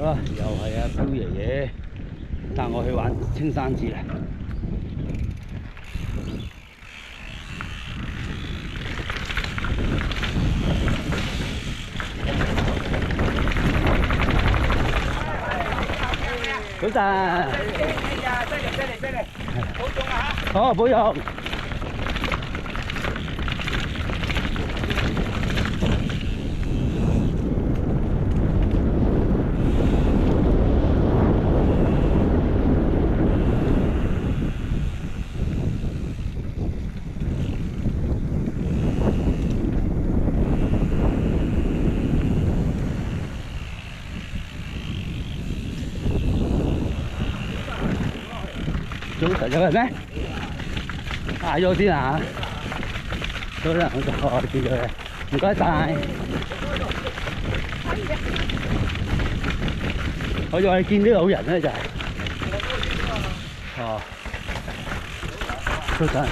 啊，又係阿彪爺爺帶我去玩青山節啊！早晨，哎呀，犀利，保重啊嚇！好保重。早晨有人咩？嗌咗先啊！早晨，我見咗你，唔該晒。我以為你見啲老人咧就係。哦。早晨。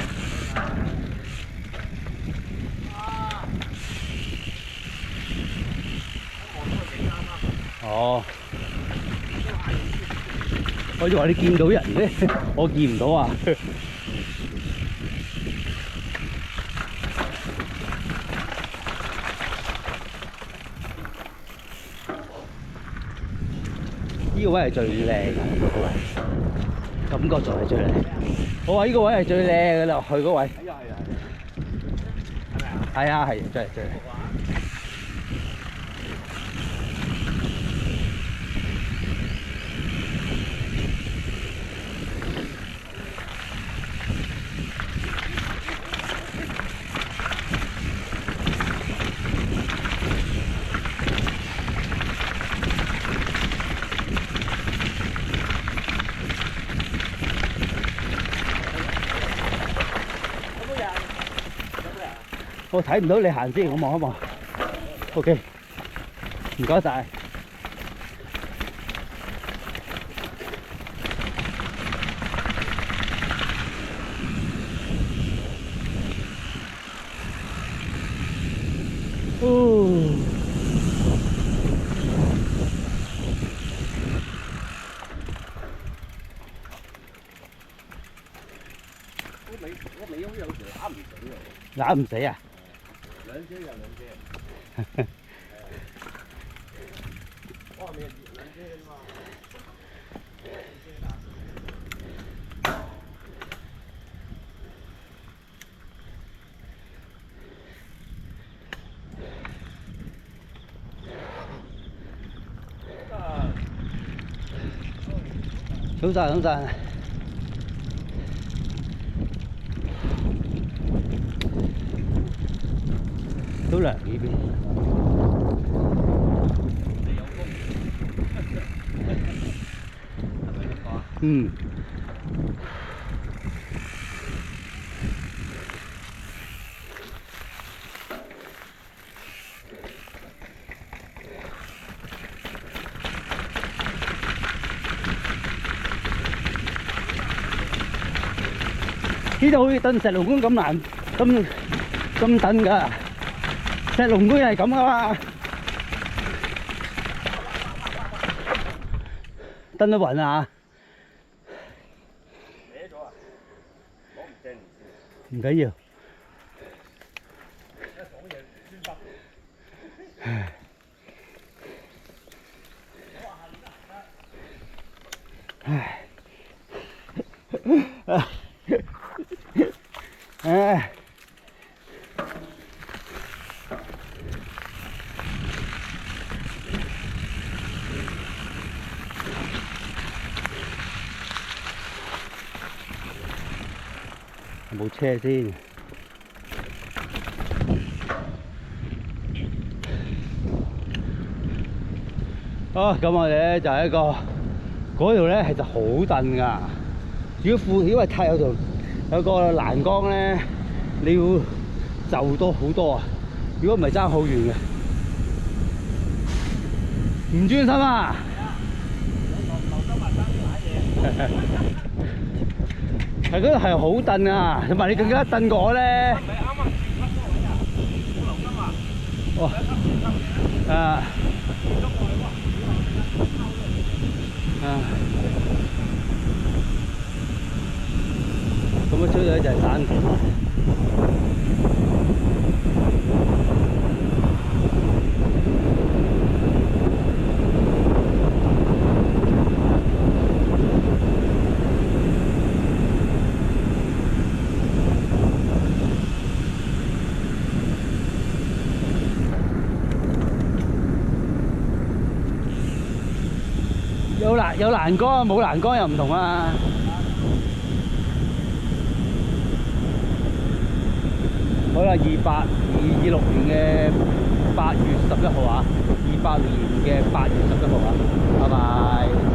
哦。我以為你見到人咧，我見唔到啊！呢個位係最靚嘅，呢個位感覺就係最靚。我話呢個位係最靚嘅啦，去嗰位。係啊，係真係最靚。我睇唔到你行先，我望一望。OK， 唔該晒。個尾好似有時揦唔死喎。揦唔死啊？兩隻又兩隻。哇！未兩隻嘛。早晨，早晨。都涼呢邊。你有風。係咪咁講啊？嗯。呢度好似登石龍觀咁難，咁等㗎。石龍觀係咁㗎嘛，登得穩啊！歪咗啊！攞唔正唔緊要。一講嘢專心。唉。唉。有冇車先？哦，咁我哋咧就係一個嗰度咧，其實好陡㗎。如果太有條有個欄杆咧，你要就多好多啊！如果唔係爭好遠嘅，唔專心啊！留心埋爭啲買嘢。係嗰度係好陡啊，同埋你更加陡過我咧。你啱啱前嗰個位啊，冇留心啊！哇！啊！咧就係山田。有欄杆，冇欄杆又唔同啊！好啦，2026年嘅8月11號啊，28年嘅8月11號啊，拜拜。